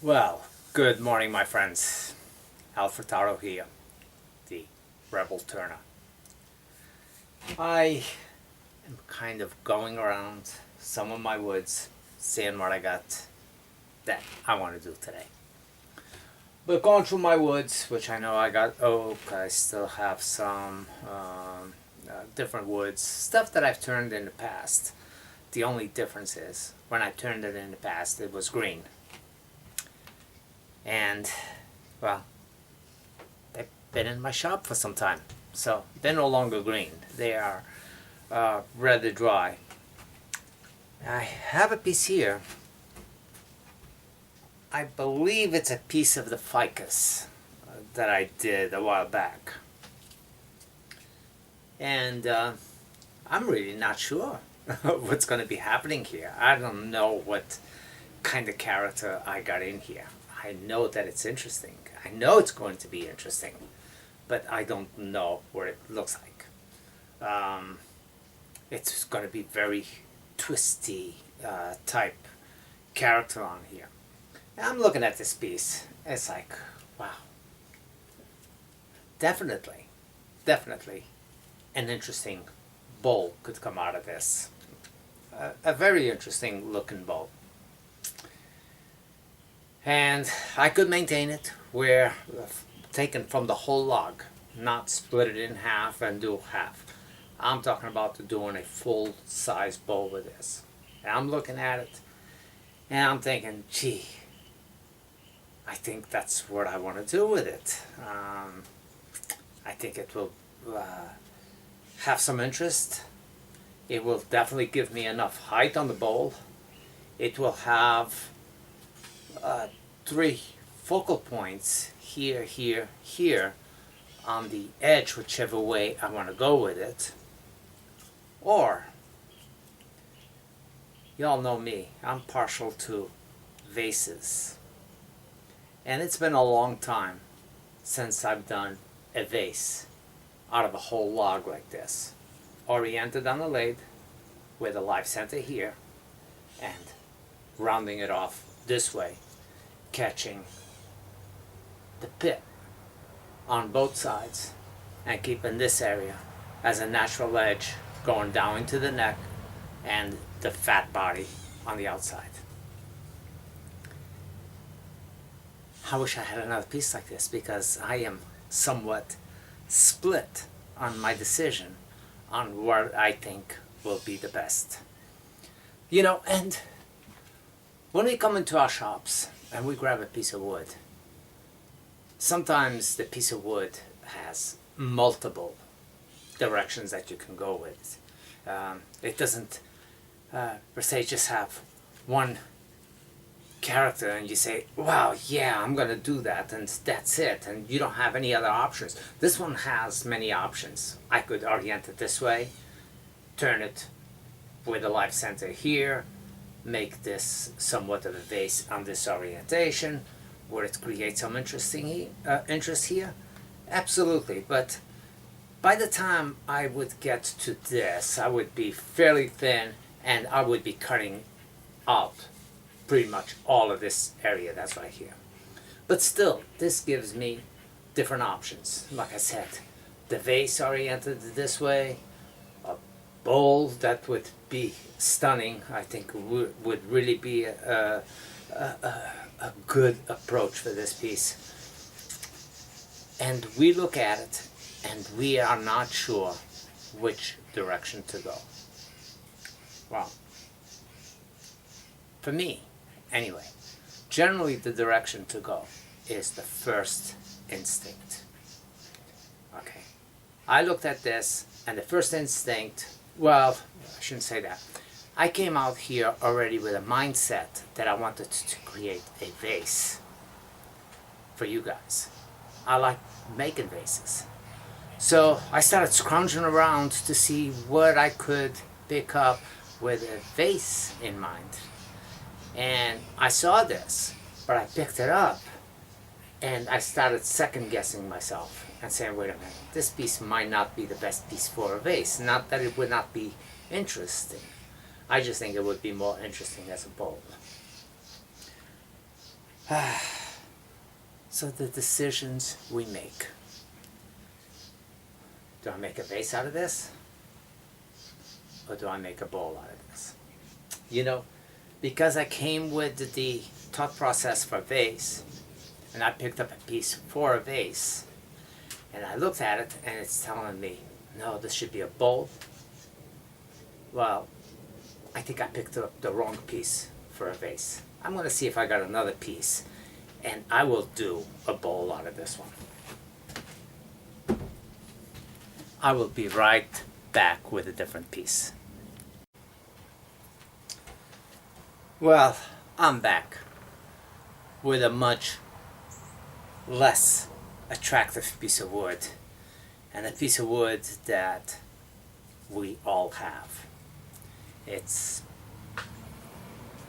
Well, good morning, my friends. Furtado here, the Rebel Turner. I am kind of going around some of my woods, seeing what I got that I want to do today. But going through my woods, which I know I got oak, I still have some different woods, stuff that I've turned in the past. The only difference is, when I turned it in the past, it was green. And, well, they've been in my shop for some time, so they're no longer green. They are rather dry. I have a piece here. I believe it's a piece of the ficus that I did a while back. And I'm really not sure what's going to be happening here. I don't know what kind of character I got in here. I know that it's interesting. I know it's going to be interesting, but I don't know what it looks like. It's going to be very twisty type character on here. And I'm looking at this piece. It's like, wow. Definitely an interesting bowl could come out of this. A very interesting looking bowl. And I could maintain it where taken from the whole log, not split it in half and do half. I'm talking about doing a full size bowl with this. And I'm looking at it and I'm thinking, gee, I think that's what I want to do with it. I think it will have some interest. It will definitely give me enough height on the bowl. It will have 3 focal points here, here, here on the edge, whichever way I want to go with it. Or, y'all know me, I'm partial to vases. And it's been a long time since I've done a vase out of a whole log like this. Oriented on the lathe with a live center here and rounding it off this way, catching the pit on both sides and keeping this area as a natural edge going down into the neck and the fat body on the outside. I wish I had another piece like this, because I am somewhat split on my decision on what I think will be the best. You know, and when we come into our shops and we grab a piece of wood, sometimes the piece of wood has multiple directions that you can go with. It doesn't per se just have one character and you say, wow, yeah, I'm gonna do that and that's it, and you don't have any other options. This one has many options. I could orient it this way, turn it with a live center here, make this somewhat of a vase on this orientation where it creates some interest here. Absolutely, but by the time I would get to this, I would be fairly thin and I would be cutting out pretty much all of this area that's right here. But still, this gives me different options. Like I said, the vase oriented this way, a bowl that would be stunning, I think would really be a good approach for this piece. And we look at it and we are not sure which direction to go. Well, for me, anyway, generally the direction to go is the first instinct. Okay, I looked at this and the first instinct, well, I shouldn't say that. I came out here already with a mindset that I wanted to create a vase for you guys. I like making vases. So I started scrounging around to see what I could pick up with a vase in mind. And I saw this, but I picked it up and I started second guessing myself and saying, wait a minute, this piece might not be the best piece for a vase. Not that it would not be interesting. I just think it would be more interesting as a bowl. So the decisions we make. Do I make a vase out of this? Or do I make a bowl out of this? You know, because I came with the thought process for vase, and I picked up a piece for a vase, and I looked at it and it's telling me, no, this should be a bowl. Well, I think I picked up the wrong piece for a vase. I'm going to see if I got another piece, and I will do a bowl out of this one. I will be right back with a different piece. Well, I'm back with a much less attractive piece of wood, and a piece of wood that we all have.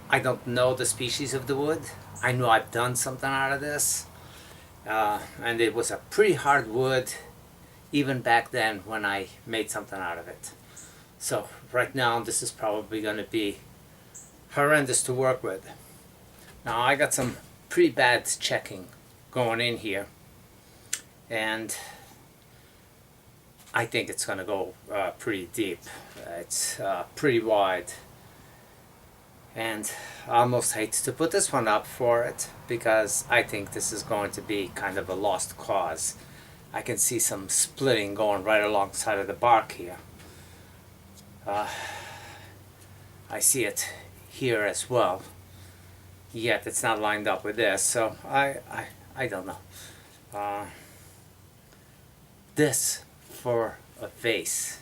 I don't know the species of the wood. I know I've done something out of this, and it was a pretty hard wood even back then when I made something out of it. So right now this is probably going to be horrendous to work with. Now I got some pretty bad checking going in here, and I think it's going to go pretty deep. It's pretty wide, and I almost hate to put this one up for it because I think this is going to be kind of a lost cause. I can see some splitting going right alongside of the bark here. I see it here as well, yet it's not lined up with this, so I don't know. This for a vase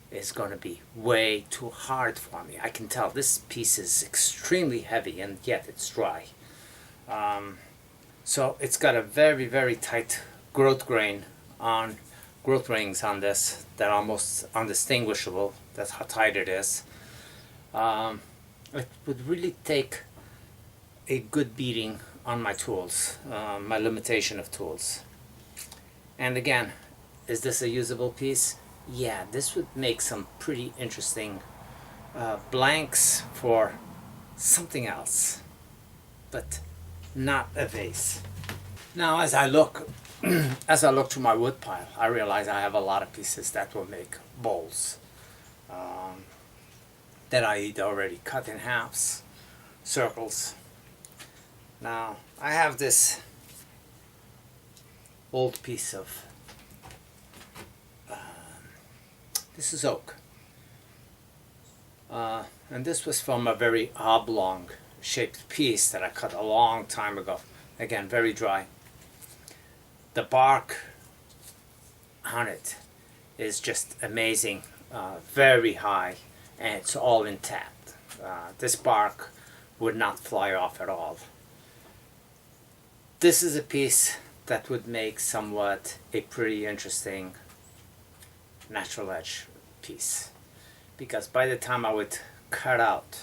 is going to be way too hard for me. I can tell this piece is extremely heavy and yet it's dry. So it's got a very, very tight growth rings on this that are almost undistinguishable. That's how tight it is. It would really take a good beating on my tools, my limitation of tools. And again, is this a usable piece? Yeah, this would make some pretty interesting blanks for something else, but not a vase. Now as I look through my wood pile, I realize I have a lot of pieces that will make bowls that I either already cut in halves, circles. Now I have this old piece of this is oak, and this was from a very oblong shaped piece that I cut a long time ago. Again, very dry. The bark on it is just amazing, very high, and it's all intact. This bark would not fly off at all. This is a piece that would make somewhat a pretty interesting natural edge piece, because by the time I would cut out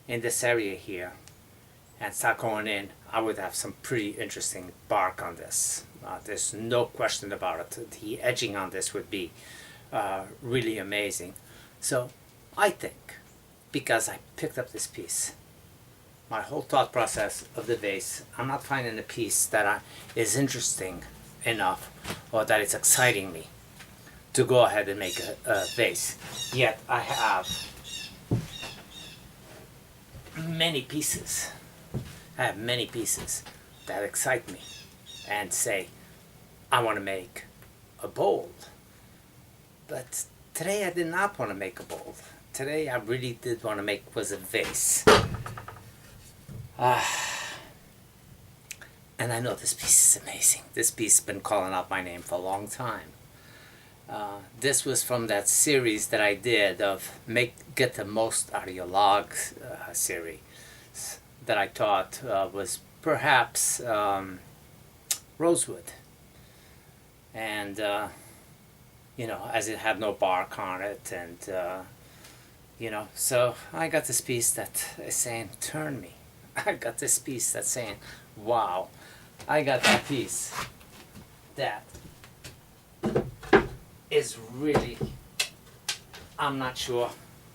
in this area here and start going in, I would have some pretty interesting bark on this. There's no question about it. The edging on this would be really amazing. So I think, because I picked up this piece, my whole thought process of the vase, I'm not finding a piece that is interesting enough or that it's exciting me to go ahead and make a vase. Yet I have many pieces. I have many pieces that excite me and say, I want to make a bowl. But today I did not want to make a bowl. Today I really did want to make was a vase. And I know this piece is amazing. This piece has been calling out my name for a long time. This was from that series that I did of Get the Most Out of Your Log series that I thought was perhaps rosewood. And, you know, as it had no bark on it, and, you know, so I got this piece that is saying, turn me. I got this piece that's saying, wow. I got that piece that is really, I'm not sure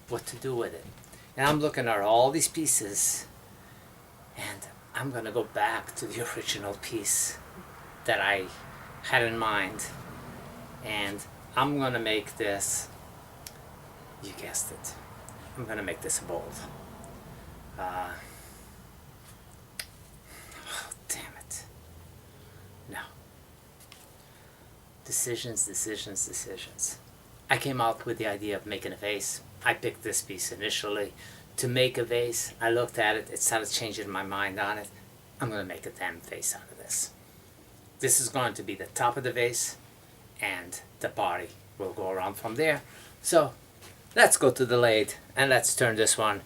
what to do with it. And I'm looking at all these pieces, and I'm gonna go back to the original piece that I had in mind, and I'm gonna make this, you guessed it, I'm gonna make this a bold. Oh, damn it. No. Decisions, decisions, decisions. I came out with the idea of making a vase. I picked this piece initially to make a vase. I looked at it, it started changing my mind on it. I'm going to make a damn vase out of this. This is going to be the top of the vase, and the body will go around from there. So let's go to the lathe and let's turn this one.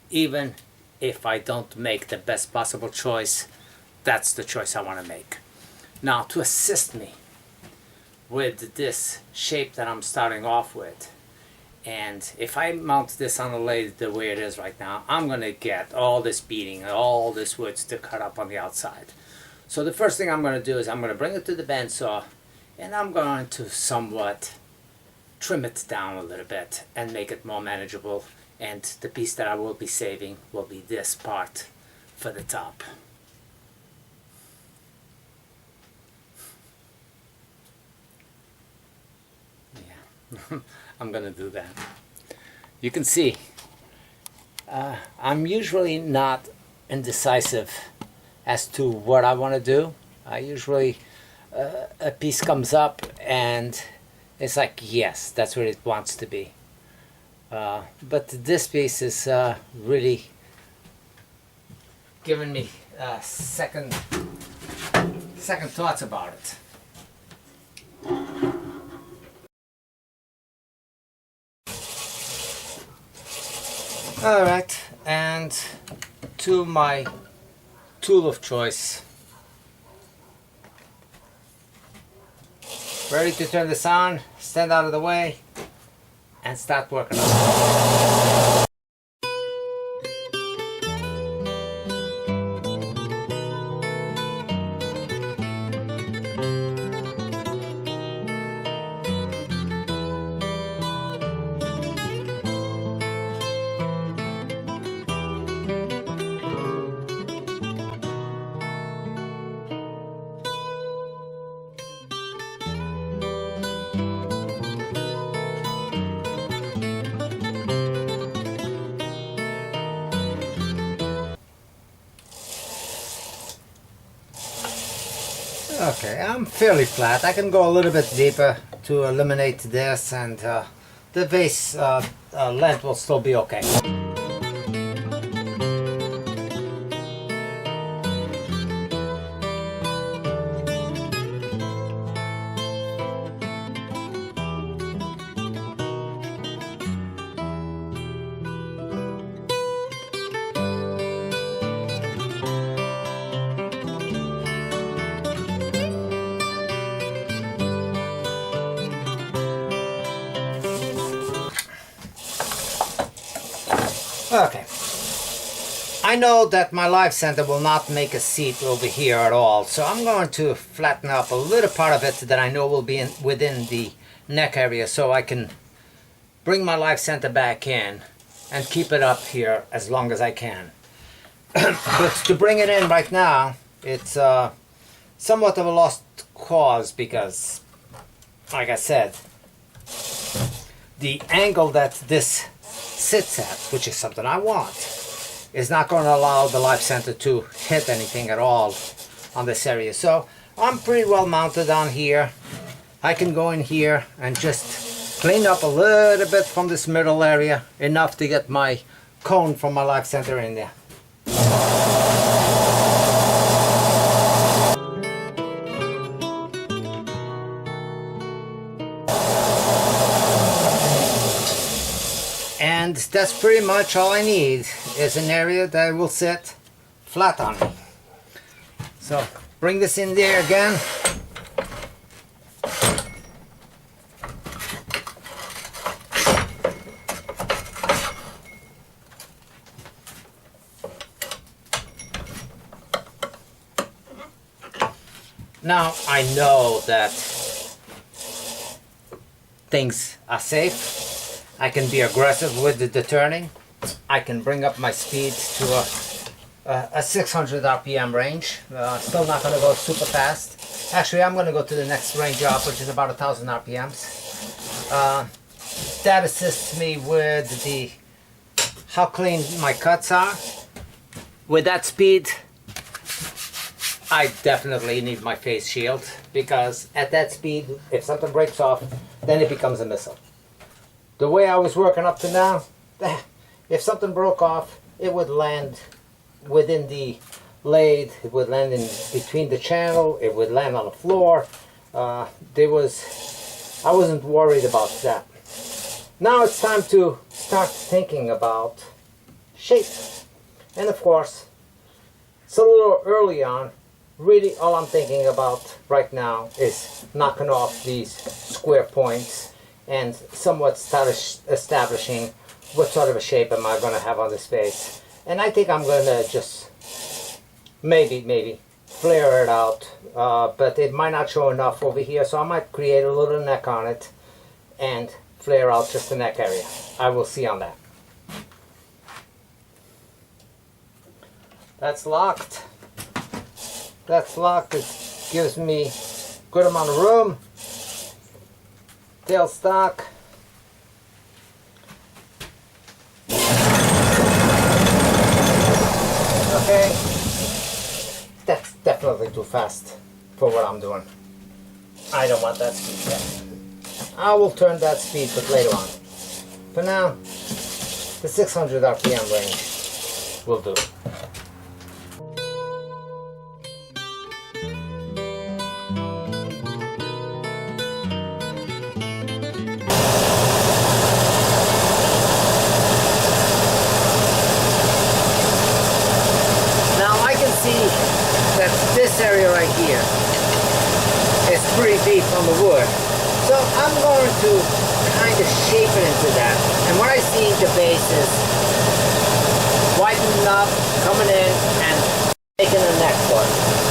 Even if I don't make the best possible choice, that's the choice I want to make. Now, to assist me with this shape that I'm starting off with, and if I mount this on the lathe the way it is right now, I'm going to get all this beading, all this wood to cut up on the outside. So the first thing I'm going to do is I'm going to bring it to the bandsaw, and I'm going to somewhat trim it down a little bit and make it more manageable. And the piece that I will be saving will be this part for the top. Yeah, I'm gonna do that. You can see I'm usually not indecisive as to what I want to do. I usually a piece comes up and it's like, yes, that's what it wants to be. But this piece is really giving me second thoughts about it. All right, and to my tool of choice. Ready to turn this on, stand out of the way, and start working on it. Okay, I'm fairly flat. I can go a little bit deeper to eliminate this, and the vase length will still be okay. Okay, I know that my live center will not make a seat over here at all, so I'm going to flatten up a little part of it that I know will be within the neck area, so I can bring my live center back in and keep it up here as long as I can. But to bring it in right now, it's somewhat of a lost cause because, like I said, the angle that this sits at, which is something I want, is not going to allow the live center to hit anything at all on this area. So I'm pretty well mounted on here. I can go in here and just clean up a little bit from this middle area, enough to get my cone from my live center in there. And that's pretty much all I need, is an area that will sit flat on me. So bring this in there again. Now I know that things are safe. I can be aggressive with the turning. I can bring up my speed to a 600 RPM range. Still not going to go super fast. Actually, I'm going to go to the next range up, which is about 1,000 RPMs. That assists me with how clean my cuts are. With that speed, I definitely need my face shield, because at that speed, if something breaks off, then it becomes a missile. The way I was working up to now, if something broke off, it would land within the lathe, it would land in between the channel, it would land on the floor. I wasn't worried about that. Now it's time to start thinking about shape. And of course, it's a little early on. Really all I'm thinking about right now is knocking off these square points and somewhat start establishing what sort of a shape am I going to have on this face. And I think I'm going to just maybe flare it out, but it might not show enough over here, so I might create a little neck on it and flare out just the neck area. I will see on that. That's locked. That's locked. It gives me a good amount of room. Tailstock. Okay. That's definitely too fast for what I'm doing. I don't want that speed yet. I will turn that speed, but later on. For now, the 600 RPM range will do. Now I can see that this area right here is pretty deep on the wood. So I'm going to kind of shape it into that. And what I see the base is widening up, coming in, and making a neck for it.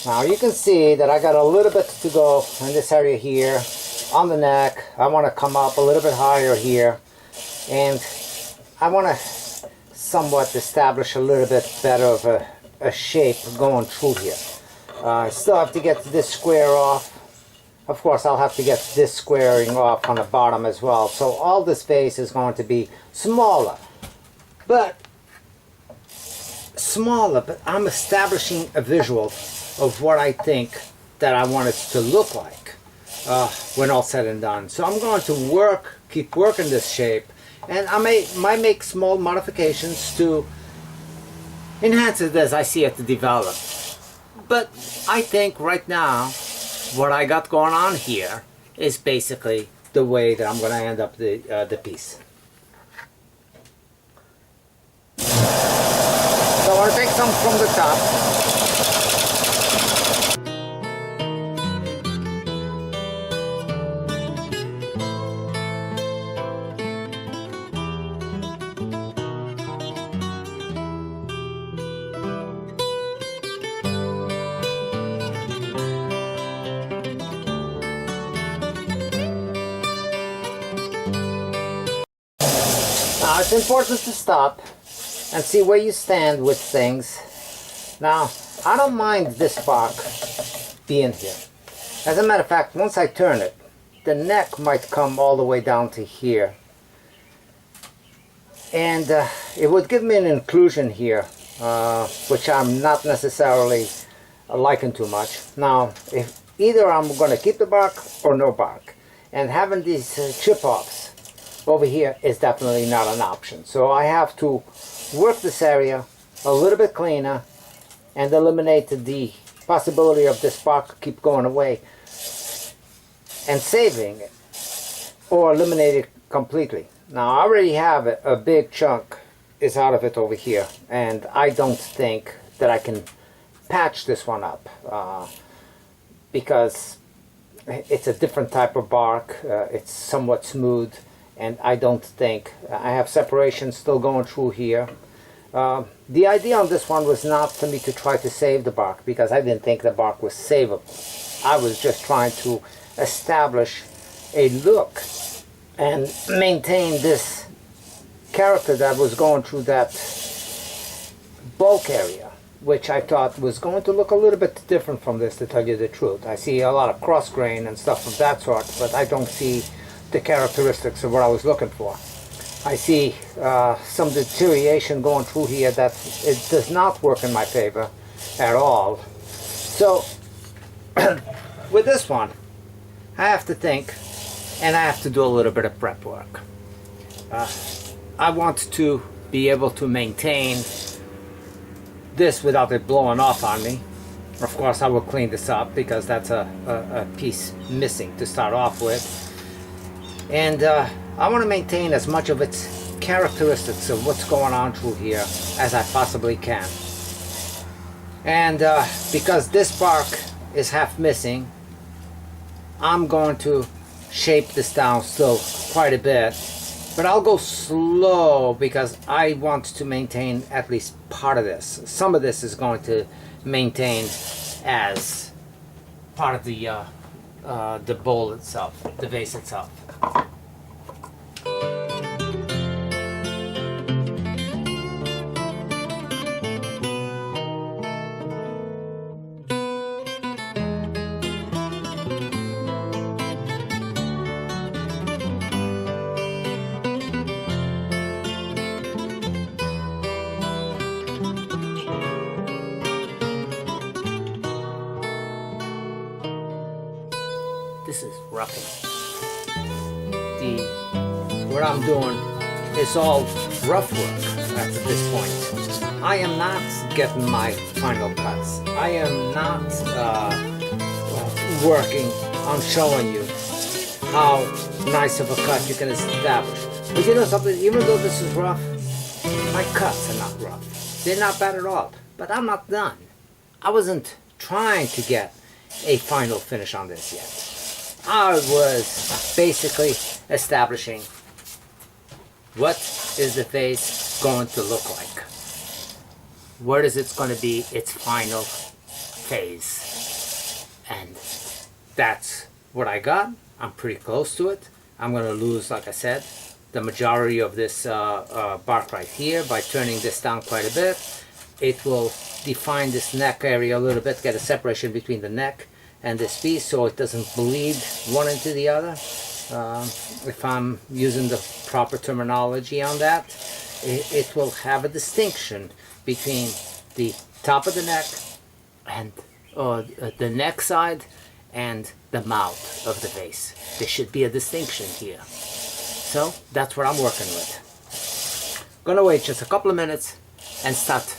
Now you can see that I got a little bit to go in this area here on the neck. I want to come up a little bit higher here, and I want to somewhat establish a little bit better of a shape going through here. I still have to get this square off. Of course, I'll have to get this squaring off on the bottom as well. So all this face is going to be smaller, but I'm establishing a visual of what I think that I want it to look like when all said and done. So I'm going to keep working this shape, and I might make small modifications to enhance it as I see it to develop. But I think right now what I got going on here is basically the way that I'm going to end up the piece. So I want to take some from the top. Now it's important to stop and see where you stand with things. Now I don't mind this spark being here. As a matter of fact, once I turn it, the neck might come all the way down to here, and it would give me an inclusion here, which I'm not necessarily liking too much. Now if either I'm going to keep the bark or no bark, and having these chip offs over here is definitely not an option. So I have to work this area a little bit cleaner and eliminate the possibility of this bark keep going away and saving it, or eliminate it completely. Now I already have a big chunk is out of it over here, and I don't think that I can patch this one up, because it's a different type of bark. It's somewhat smooth, and I don't think I have separation still going through here. The idea on this one was not for me to try to save the bark, because I didn't think the bark was savable. I was just trying to establish a look and maintain this character that was going through that bulk area, which I thought was going to look a little bit different from this, to tell you the truth. I see a lot of cross grain and stuff of that sort, but I don't see the characteristics of what I was looking for. I see some deterioration going through here that it does not work in my favor at all. So with this one, I have to think, and I have to do a little bit of prep work. I want to be able to maintain this without it blowing off on me. Of course, I will clean this up, because that's a piece missing to start off with. And I want to maintain as much of its characteristics of what's going on through here as I possibly can. And because this bark is half missing, I'm going to shape this down still quite a bit, but I'll go slow because I want to maintain at least part of this. Some of this is going to maintain as part of the bowl itself, the vase itself. This is roughing. What I'm doing is all rough work at this point. I am not getting my final cuts. I am not working on showing you how nice of a cut you can establish. But you know something, even though this is rough, my cuts are not rough. They're not bad at all. But I'm not done. I wasn't trying to get a final finish on this yet. I was basically establishing what is the vase going to look like. What is it going to be its final phase? And that's what I got. I'm pretty close to it. I'm going to lose, like I said, the majority of this bark right here by turning this down quite a bit. It will define this neck area a little bit, get a separation between the neck and this piece so it doesn't bleed one into the other. If I'm using the proper terminology on that, it will have a distinction between the top of the neck and the neck side and the mouth of the vase. There should be a distinction here. So that's what I'm working with. Gonna wait just a couple of minutes and start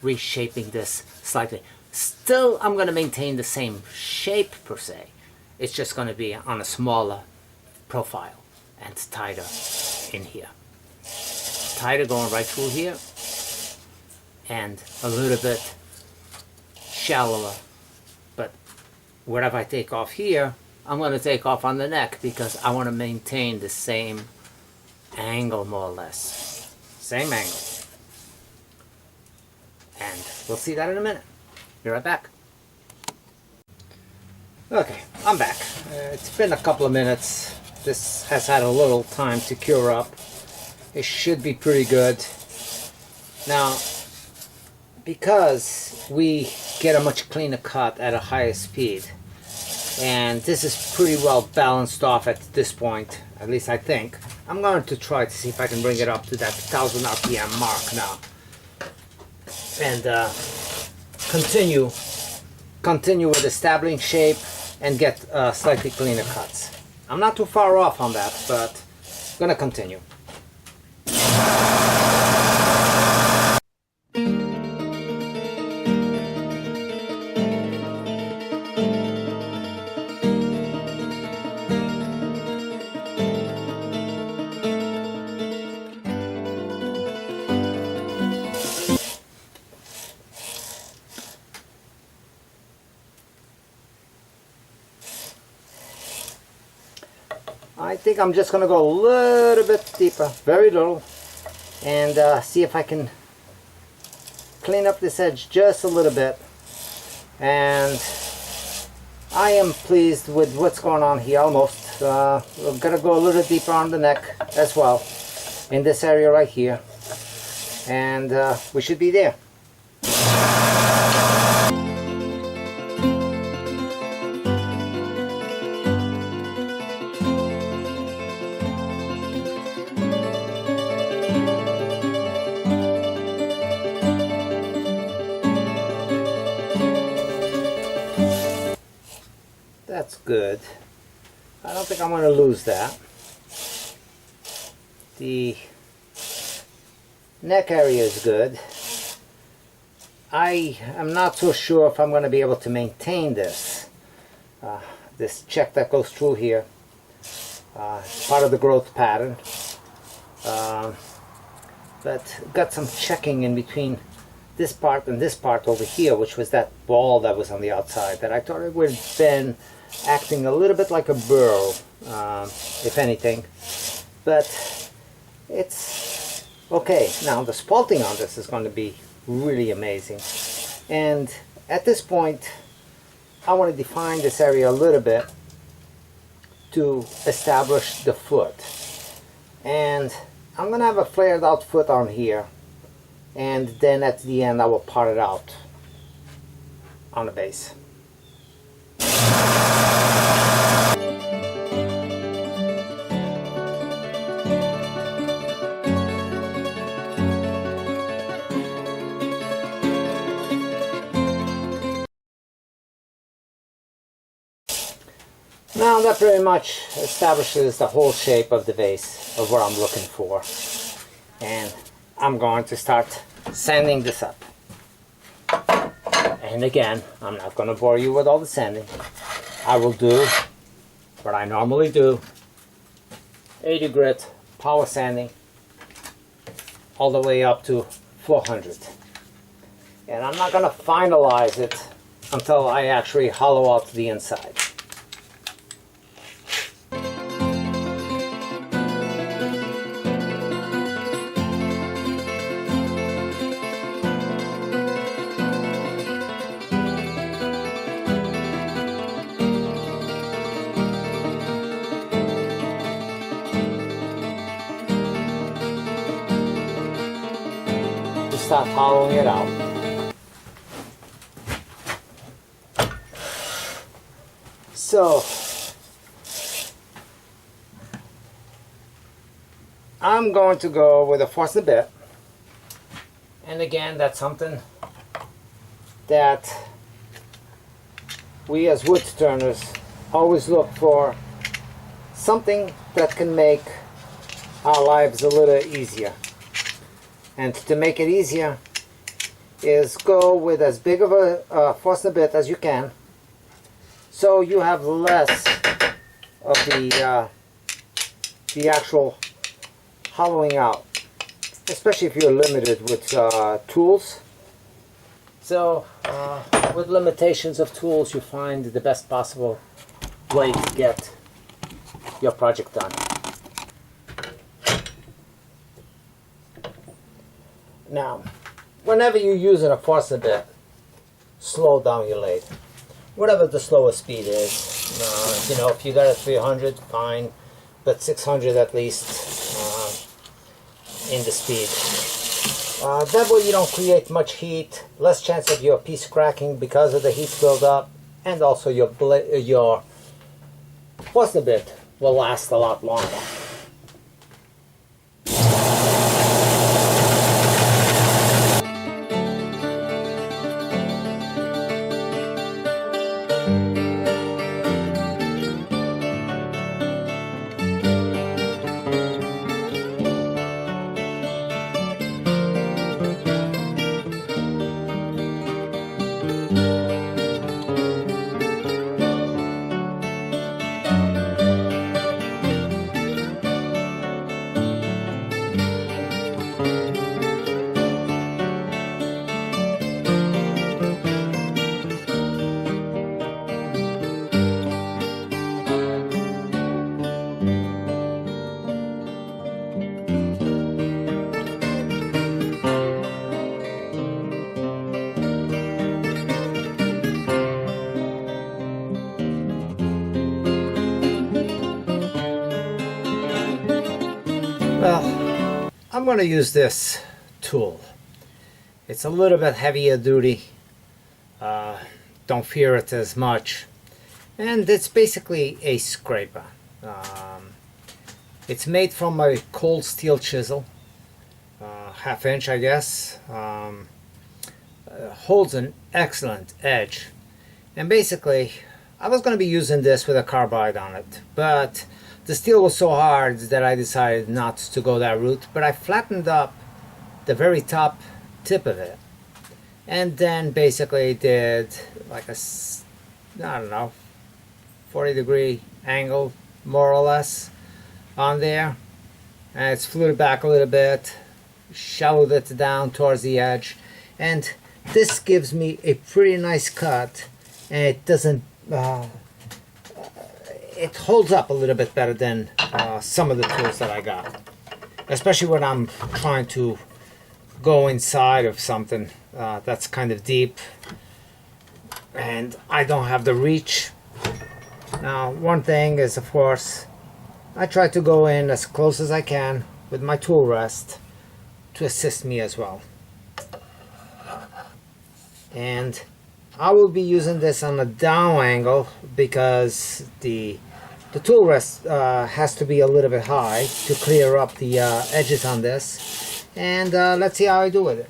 reshaping this slightly. Still, I'm going to maintain the same shape per se. It's just going to be on a smaller profile and tighter in here. Tighter going right through here and a little bit shallower. But whatever I take off here, I'm going to take off on the neck because I want to maintain the same angle more or less. Same angle. And we'll see that in a minute. Be right back. Okay, I'm back. It's been a couple of minutes. This has had a little time to cure up. It should be pretty good. Now, because we get a much cleaner cut at a higher speed, and this is pretty well balanced off at this point, at least I think, I'm going to try to see if I can bring it up to that 1000 RPM mark now. And continue with establishing shape and get slightly cleaner cuts. I'm not too far off on that, but I'm gonna continue. I think I'm just going to go a little bit deeper, very little, and see if I can clean up this edge just a little bit. And I am pleased with what's going on here almost. We're going to go a little deeper on the neck as well, in this area right here. And we should be there. That's good. I don't think I'm going to lose that. The neck area is good. I am not so sure if I'm going to be able to maintain this. This check that goes through here. It's part of the growth pattern. But got some checking in between this part and this part over here, which was that ball that was on the outside that I thought it would have been acting a little bit like a burr, if anything. But it's okay. Now the spalting on this is going to be really amazing. And at this point, I want to define this area a little bit to establish the foot. And I'm going to have a flared out foot on here. And then at the end I will part it out on the base. Now that pretty much establishes the whole shape of the vase of what I'm looking for. And I'm going to start sanding this up. And again, I'm not going to bore you with all the sanding. I will do what I normally do. 80 grit power sanding all the way up to 400. And I'm not going to finalize it until I actually hollow out the inside. Start hollowing it out. So I'm going to go with a force bit, and again, that's something that we as wood turners always look for, something that can make our lives a little easier. And to make it easier is go with as big of a force bit as you can, so you have less of the actual hollowing out, especially if you're limited with tools. So with limitations of tools, you find the best possible way to get your project done. Now, whenever you're using a force bit, slow down your lathe. Whatever the slowest speed is. You know, if you got a 300, fine, but 600 at least in the speed. That way you don't create much heat, less chance of your piece cracking because of the heat buildup, and also your force bit will last a lot longer. Well, I'm going to use this tool. It's a little bit heavier duty. Don't fear it as much. And it's basically a scraper. It's made from a cold steel chisel, half inch I guess. Holds an excellent edge. And basically, I was going to be using this with a carbide on it, but the steel was so hard that I decided not to go that route. But I flattened up the very top tip of it, and then basically did like a, I don't know, 40-degree angle more or less on there, and it's fluted back a little bit, shallowed it down towards the edge, and this gives me a pretty nice cut, and it doesn't it holds up a little bit better than some of the tools that I got, especially when I'm trying to go inside of something that's kind of deep and I don't have the reach. Now, one thing is, of course, I try to go in as close as I can with my tool rest to assist me as well. And I will be using this on a down angle because the tool rest has to be a little bit high to clear up the edges on this. And let's see how I do with it.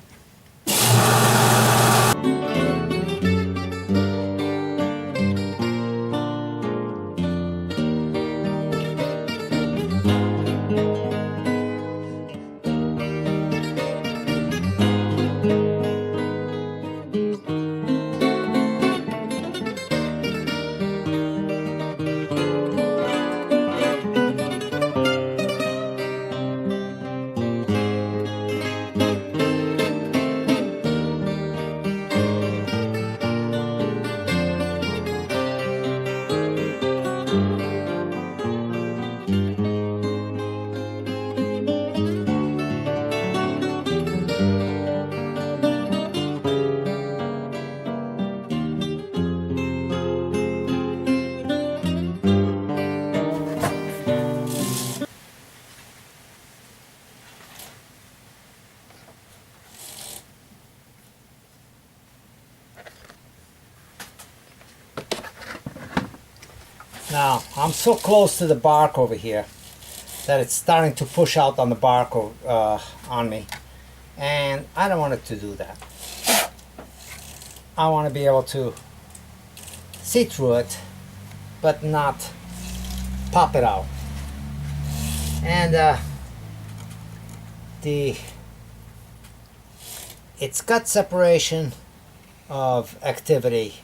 Now, I'm so close to the bark over here that it's starting to push out on the bark on me, and I don't want it to do that. I want to be able to see through it but not pop it out. And it's got separation of activity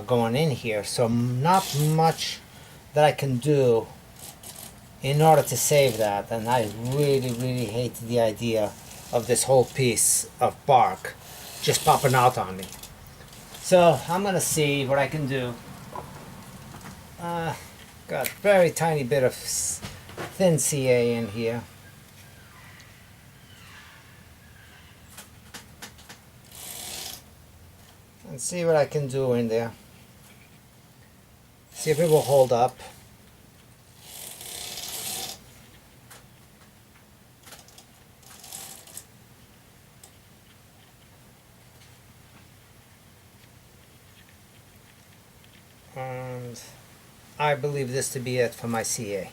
going in here, so not much that I can do in order to save that. And I really hate the idea of this whole piece of bark just popping out on me. So I'm gonna see what I can do. Got a very tiny bit of thin CA in here. And see what I can do in there. See if it will hold up. And I believe this to be it for my CA.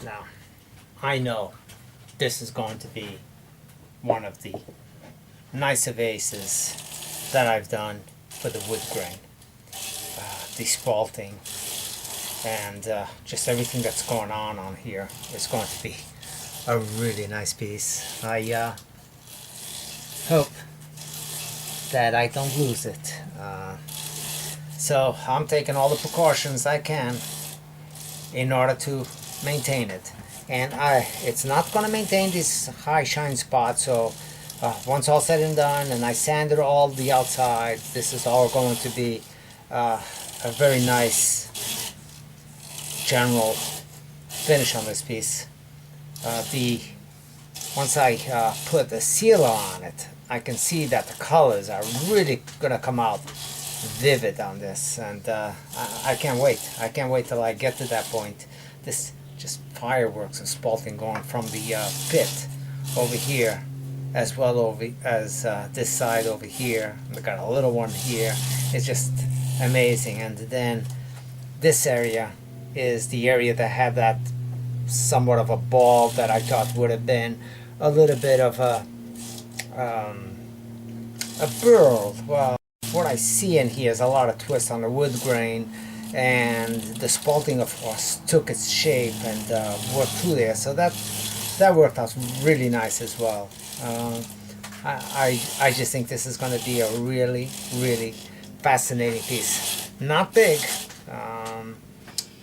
Now, I know this is going to be one of the nicer vases that I've done for the wood grain. Defaulting and just everything that's going on here is going to be a really nice piece. I hope that I don't lose it. So I'm taking all the precautions I can in order to maintain it. And it's not going to maintain these high shine spots, so once all said and done and I sanded all the outside, this is all going to be a very nice general finish on this piece. Once I put the sealer on it, I can see that the colors are really going to come out vivid on this, and I can't wait. I can't wait till I get to that point. This just fireworks of spalting going from the pit over here, as well over as this side over here. We got a little one here. It's just amazing. And then this area is the area that had that somewhat of a ball that I thought would have been a little bit of a burl. Well, what I see in here is a lot of twist on the wood grain, and the spalting, of course, took its shape and worked through there. So that worked out really nice as well. I just think this is going to be a really, really fascinating piece. Not big.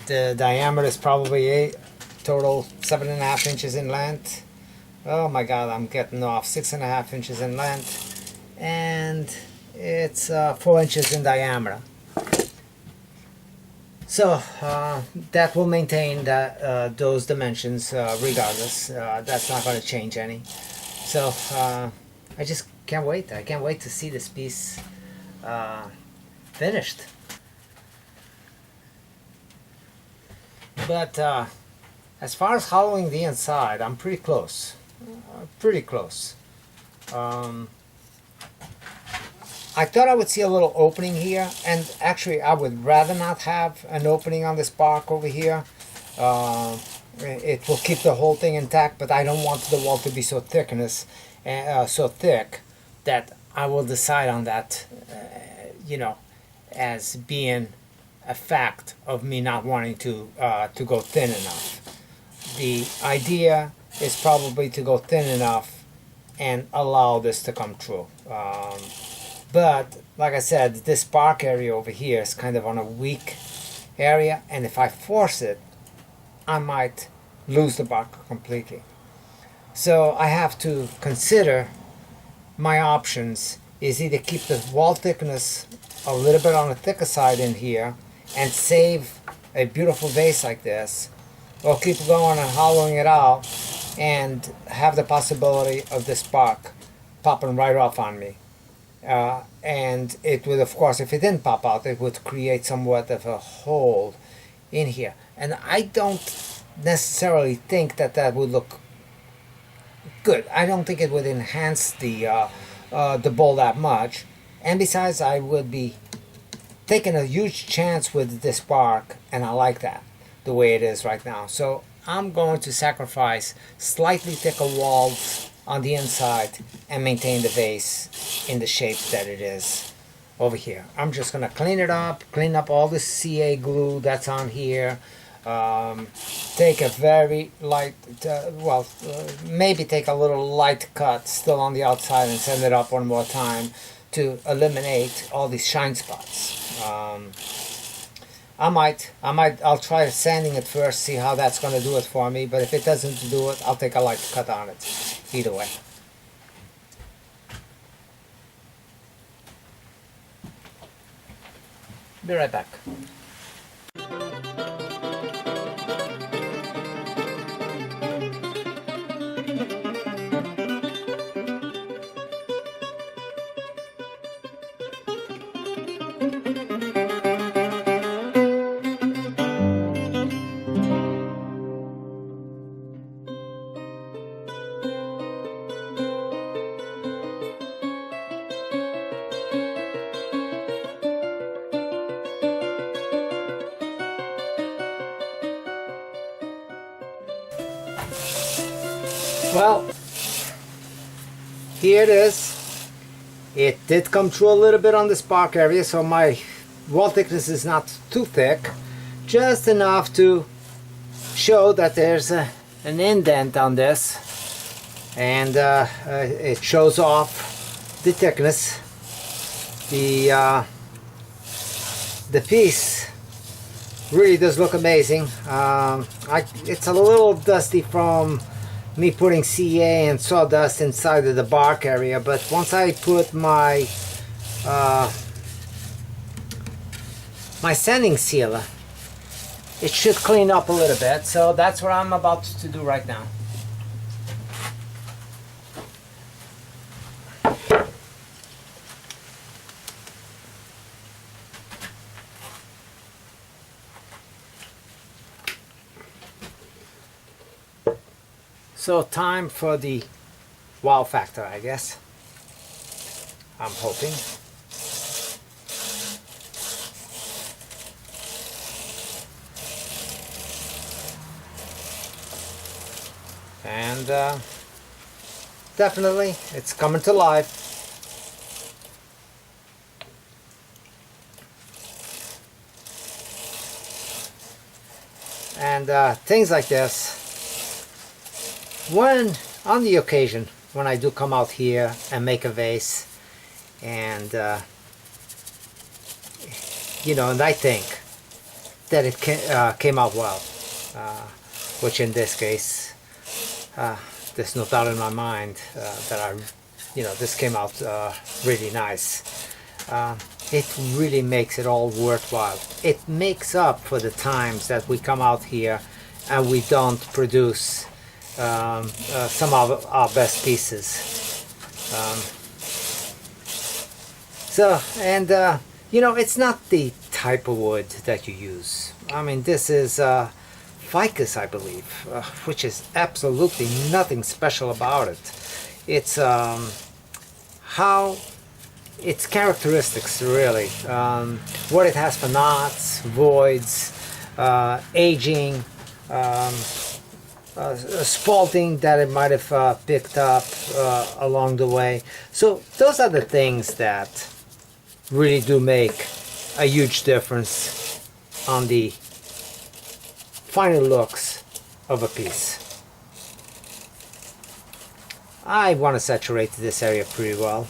The diameter is probably a total 7.5 inches in length. Oh my God, I'm getting off. 6.5 inches in length, and it's 4 inches in diameter. So that will maintain those dimensions regardless. That's not going to change any. So I just can't wait. I can't wait to see this piece finished. But as far as hollowing the inside, I'm pretty close. Pretty close. I thought I would see a little opening here, and actually I would rather not have an opening on this bark over here. It will keep the whole thing intact, but I don't want the wall to be so thick that I will decide on that, as being a fact of me not wanting to go thin enough. The idea is probably to go thin enough and allow this to come true. But like I said, this bark area over here is kind of on a weak area, and if I force it, I might lose the bark completely. So I have to consider my options is either keep the wall thickness a little bit on the thicker side in here and save a beautiful vase like this, or keep going and hollowing it out and have the possibility of this bark popping right off on me. And it would, of course, if it didn't pop out, it would create somewhat of a hole in here. And I don't necessarily think that would look good. I don't think it would enhance the bowl that much. And besides, I would be taking a huge chance with this bark, and I like that the way it is right now. So I'm going to sacrifice slightly thicker walls on the inside and maintain the vase in the shape that it is over here. I'm just going to clean up all the CA glue that's on here. Take a very light, maybe take a little light cut still on the outside and sand it up one more time to eliminate all these shine spots. I'll try sanding it first, see how that's going to do it for me, but if it doesn't do it, I'll take a light cut on it, either way. Be right back. Well, here it is. It did come through a little bit on this bark area, so my wall thickness is not too thick, just enough to show that there's an indent on this, and it shows off the thickness. The the piece really does look amazing. It's a little dusty from me putting CA and sawdust inside of the bark area, but once I put my my sanding sealer, it should clean up a little bit. So that's what I'm about to do right now. So time for the wow factor, I guess. I'm hoping. And definitely it's coming to life. And things like this, when on the occasion when I do come out here and make a vase, and you know, and I think that it came out well, which in this case, there's no doubt in my mind that this came out really nice. It really makes it all worthwhile. It makes up for the times that we come out here and we don't produce some of our best pieces. It's not the type of wood that you use. I mean, this is Ficus, I believe, which is absolutely nothing special about it. It's how its characteristics, really, what it has for knots, voids, aging, spalting that it might have picked up along the way. So those are the things that really do make a huge difference on the final looks of a piece. I want to saturate this area pretty well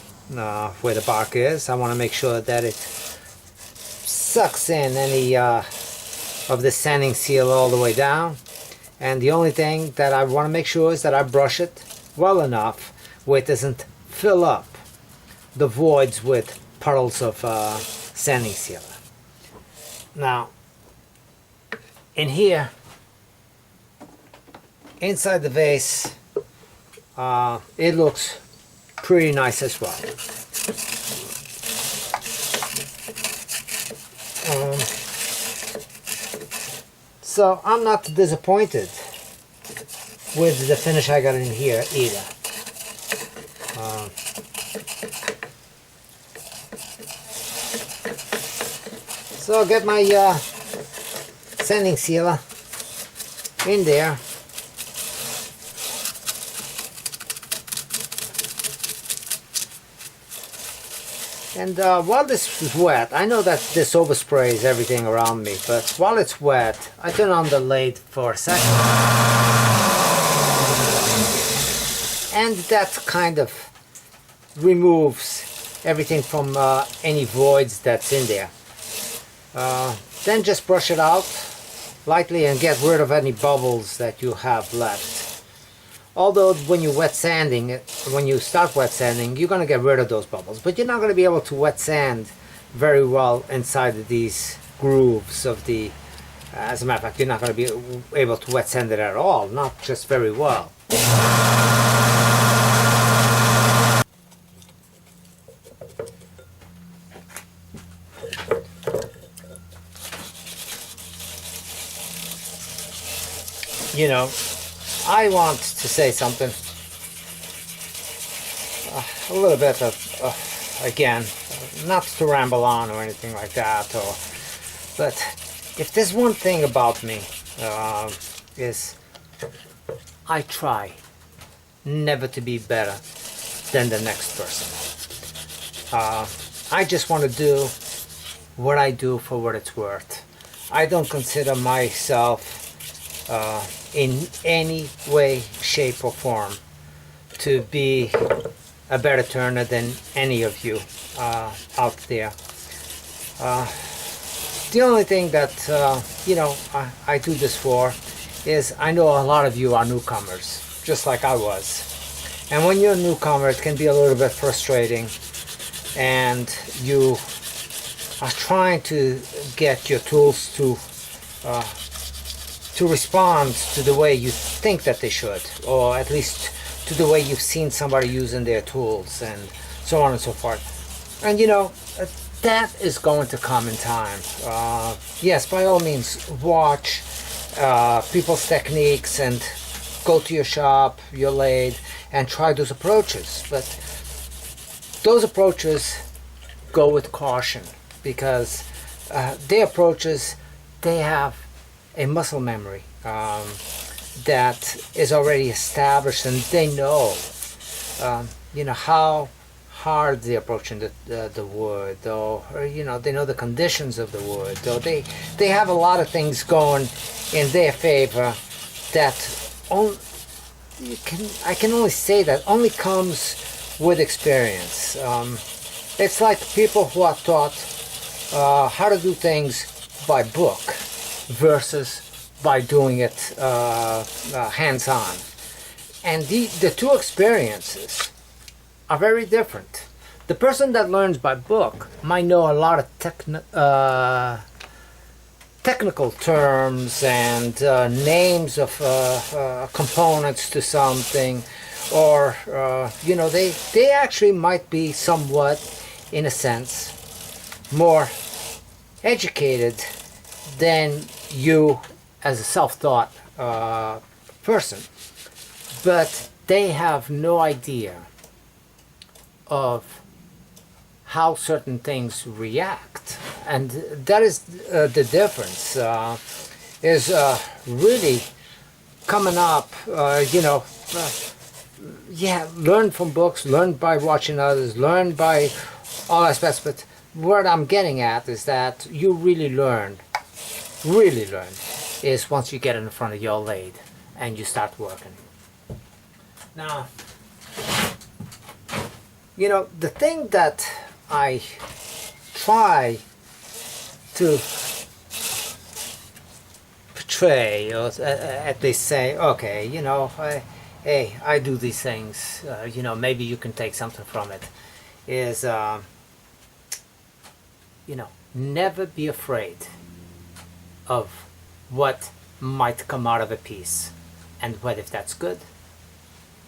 where the bark is. I want to make sure that it sucks in any of the sanding seal all the way down. And the only thing that I want to make sure is that I brush it well enough where it doesn't fill up the voids with puddles of sanding sealer. Now, in here, inside the vase, it looks pretty nice as well. So I'm not disappointed with the finish I got in here either. So I'll get my sanding sealer in there. And while this is wet, I know that this oversprays everything around me, but while it's wet, I turn on the lathe for a second. And that kind of removes everything from any voids that's in there. Then just brush it out lightly and get rid of any bubbles that you have left. Although when you start wet sanding, you're going to get rid of those bubbles, but you're not going to be able to wet sand very well inside of these grooves of the, as a matter of fact, you're not going to be able to wet sand it at all, not just very well. You know, I want to say something, a little bit of, again, not to ramble on or anything like that, but if there's one thing about me, is I try never to be better than the next person. I just want to do what I do for what it's worth. I don't consider myself in any way, shape or form to be a better turner than any of you out there. The only thing that, I do this for is I know a lot of you are newcomers, just like I was. And when you're a newcomer, it can be a little bit frustrating, and you are trying to get your tools to respond to the way you think that they should, or at least to the way you've seen somebody using their tools, and so on and so forth. And that is going to come in time. Yes, by all means, watch people's techniques and go to your shop, your lathe, and try those approaches. But those approaches go with caution, because their approaches, they have a muscle memory that is already established, and they know, how hard they're approaching the wood, or they know the conditions of the wood, or they have a lot of things going in their favor that I can only say that only comes with experience. It's like people who are taught how to do things by book versus by doing it hands-on. And the two experiences are very different. The person that learns by book might know a lot of technical terms and names of components to something, or they actually might be somewhat, in a sense, more educated than you as a self-taught person, but they have no idea of how certain things react, and that is the difference. Is really coming up. Learn from books, learn by watching others, learn by all aspects. But what I'm getting at is that you really learn, is once you get in front of your lathe and you start working. Now, the thing that I try to portray, or at least say, okay, hey, I do these things, maybe you can take something from it, is, never be afraid of what might come out of a piece, and whether if that's good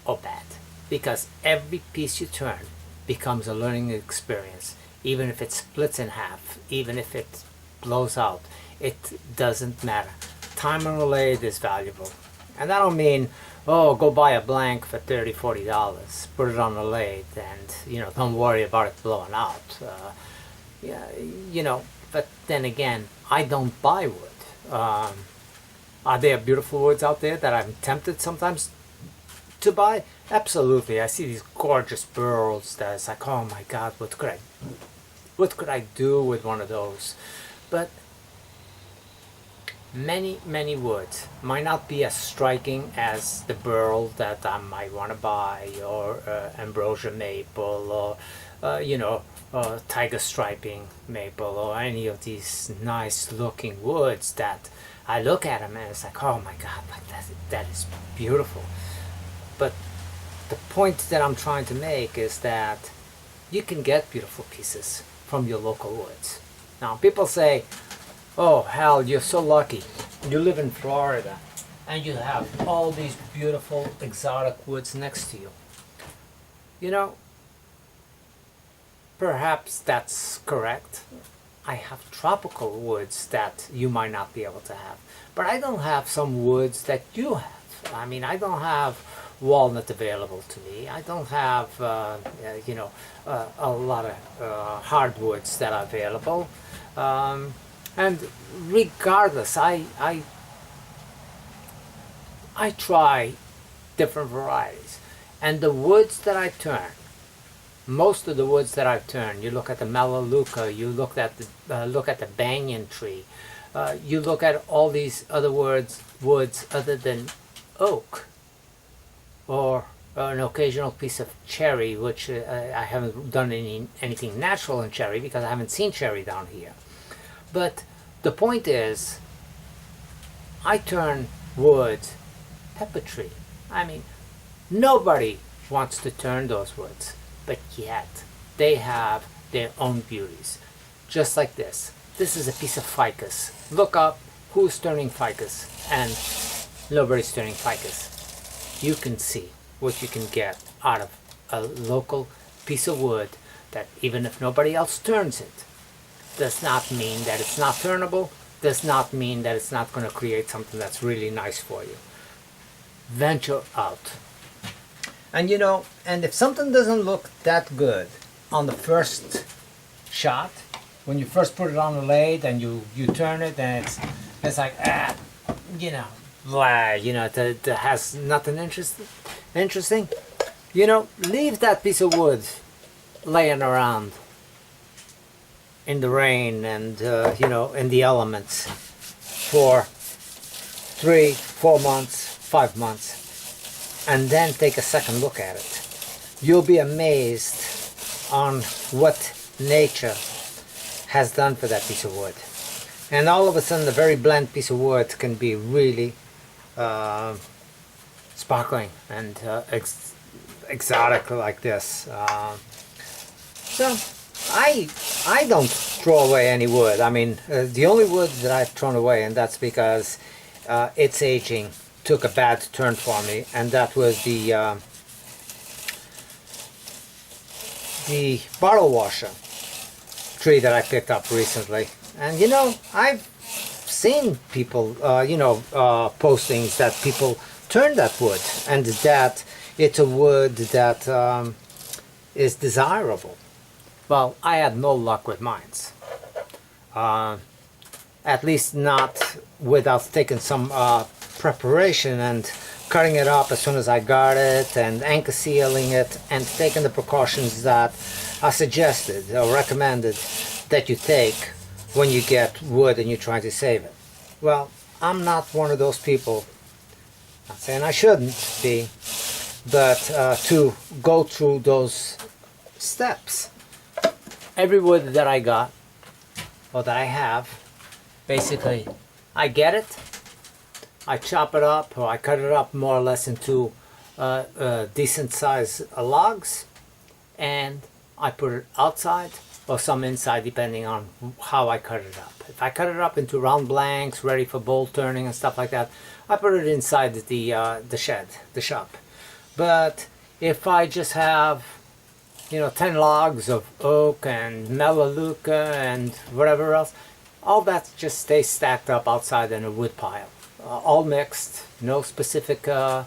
or bad, because every piece you turn becomes a learning experience. Even if it splits in half, even if it blows out, it doesn't matter. Time on a lathe is valuable. And I don't mean, go buy a blank for $30-40, put it on a lathe, and don't worry about it blowing out. But then again, I don't buy wood. Are there beautiful woods out there that I'm tempted sometimes to buy? Absolutely. I see these gorgeous burls that it's like, oh my God, what could I do with one of those? But many woods might not be as striking as the burl that I might want to buy, or ambrosia maple, or tiger striping maple, or any of these nice looking woods that I look at them and it's like, oh my God, like that is beautiful. But the point that I'm trying to make is that you can get beautiful pieces from your local woods. Now, people say, oh, Hal, you're so lucky. You live in Florida and you have all these beautiful exotic woods next to you. Perhaps that's correct. I have tropical woods that you might not be able to have. But I don't have some woods that you have. I mean, I don't have walnut available to me. I don't have, a lot of hardwoods that are available. And regardless, I try different varieties. And the woods that I turn, most of the woods that I've turned, you look at the melaleuca, you look at the banyan tree, you look at all these other woods other than oak, or an occasional piece of cherry, which I haven't done anything natural in cherry because I haven't seen cherry down here. But the point is, I turn wood pepper tree. I mean, nobody wants to turn those woods, but yet they have their own beauties. Just like this. This is a piece of ficus. Look up who's turning ficus, and nobody's turning ficus. You can see what you can get out of a local piece of wood that even if nobody else turns it, does not mean that it's not turnable, does not mean that it's not going to create something that's really nice for you. Venture out. And and if something doesn't look that good on the first shot, when you first put it on the lathe and you turn it and it's like, blah, it has nothing interesting, leave that piece of wood laying around in the rain and in the elements for 3, 4 months, 5 months, and then take a second look at it. You'll be amazed on what nature has done for that piece of wood. And all of a sudden, a very bland piece of wood can be really sparkling and exotic like this. So I don't throw away any wood. I mean, the only wood that I've thrown away, and that's because its aging took a bad turn for me, and that was the bottle washer tree that I picked up recently. And I've seen people, postings that people turn that wood, and that it's a wood that is desirable. Well, I had no luck with mines. At least not without taking some preparation and cutting it up as soon as I got it, and anchor sealing it, and taking the precautions that are suggested or recommended that you take when you get wood and you're trying to save it. Well, I'm not one of those people. Not saying I shouldn't be, but to go through those steps. Every wood that I got, or that I have, basically, I get it, I chop it up, or I cut it up more or less into decent size logs, and I put it outside or some inside, depending on how I cut it up. If I cut it up into round blanks, ready for bolt turning and stuff like that, I put it inside the shed, the shop. But if I just have 10 logs of oak and melaleuca and whatever else, all that just stays stacked up outside in a wood pile. All mixed, no specific on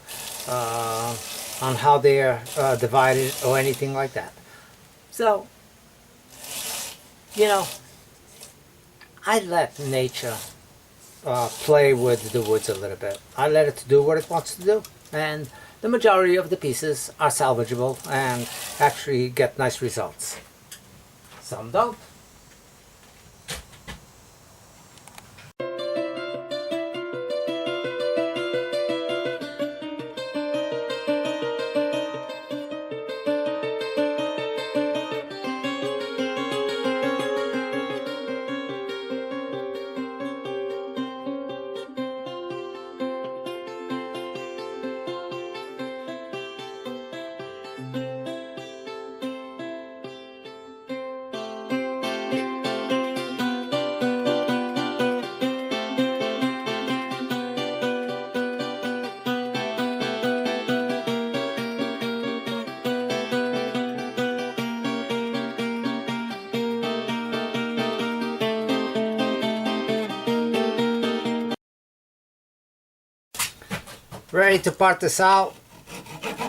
how they're divided or anything like that. So, I let nature play with the woods a little bit. I let it do what it wants to do, and the majority of the pieces are salvageable and actually get nice results. Some don't. Ready to part this out,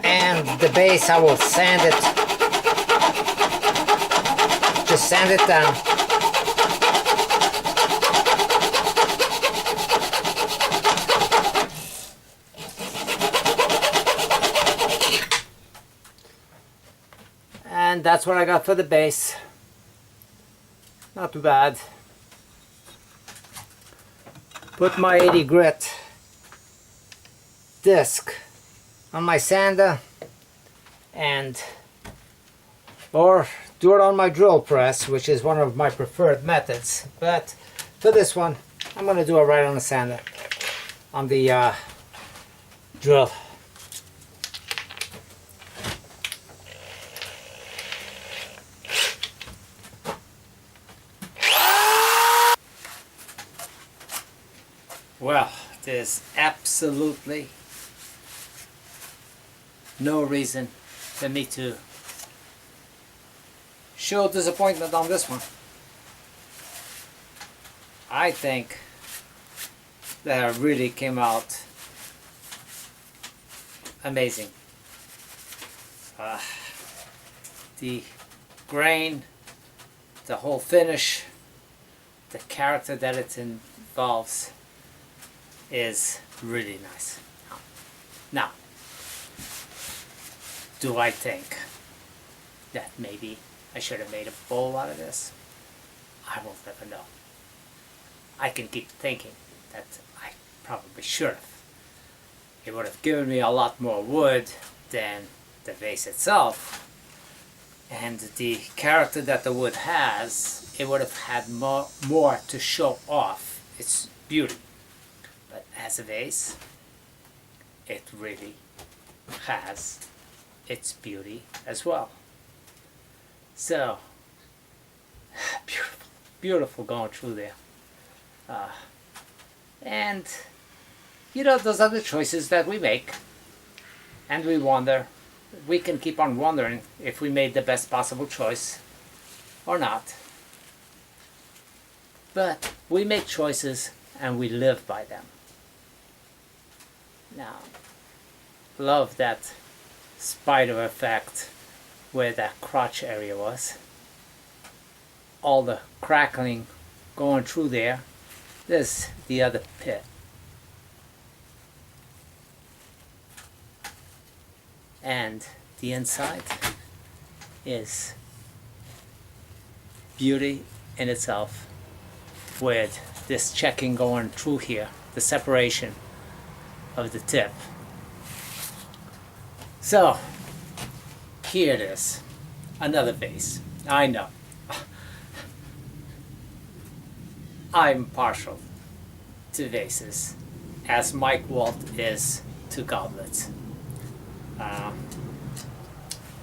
and the base I will sand it, just sand it down. And that's what I got for the base. Not too bad. Put my 80 grit disc on my sander, or do it on my drill press, which is one of my preferred methods. But For this one, I'm going to do it right on the sander, on the drill. Well, there's absolutely no reason for me to show disappointment on this one. I think that really came out amazing. The grain, the whole finish, the character that it involves is really nice. Now, do I think that maybe I should have made a bowl out of this? I will never know. I can keep thinking that I probably should have. It would have given me a lot more wood than the vase itself, and the character that the wood has, it would have had more to show off its beauty. But as a vase, it really has its beauty as well. So, beautiful, beautiful going through there. And, you know, those are the choices that we make. And we wonder, we can keep on wondering if we made the best possible choice or not. But we make choices and we live by them. Now, love that spider effect where that crotch area was. All the crackling going through there. There's the other pit. And the inside is beauty in itself, with this checking going through here, the separation of the tip. So, here it is, another vase. I know. I'm partial to vases, as Mike Walt is to goblets.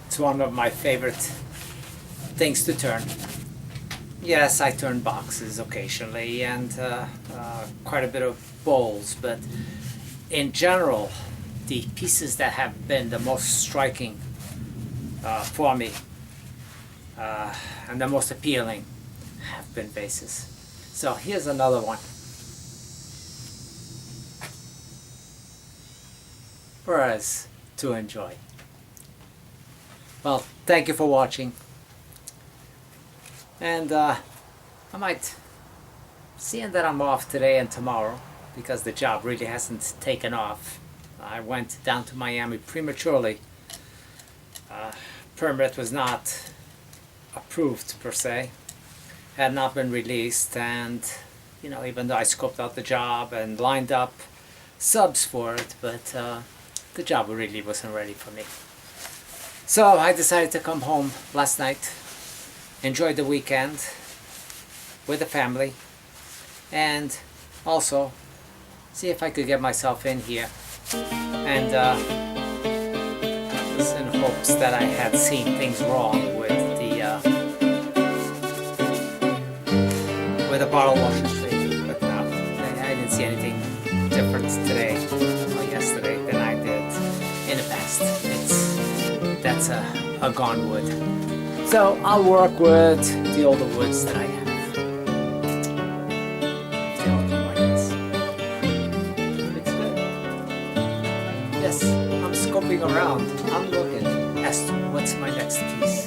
It's one of my favorite things to turn. Yes, I turn boxes occasionally and quite a bit of bowls, but in general, the pieces that have been the most striking for me and the most appealing have been vases. So here's another one for us to enjoy. Well, thank you for watching, and I might, seeing that I'm off today and tomorrow because the job really hasn't taken off, I went down to Miami prematurely. Permit was not approved per se, had not been released, and you know, even though I scoped out the job and lined up subs for it, but the job really wasn't ready for me. So I decided to come home last night, enjoy the weekend with the family, and also see if I could get myself in here. And just in hopes that I had seen things wrong with the bottle washing straight, but no, I didn't see anything different today or yesterday than I did in the past. That's a gone wood. So I'll work with the older woods that I have. They all come like this. It's good. Yes, I'm scoping around. I'm looking as to what's my next piece.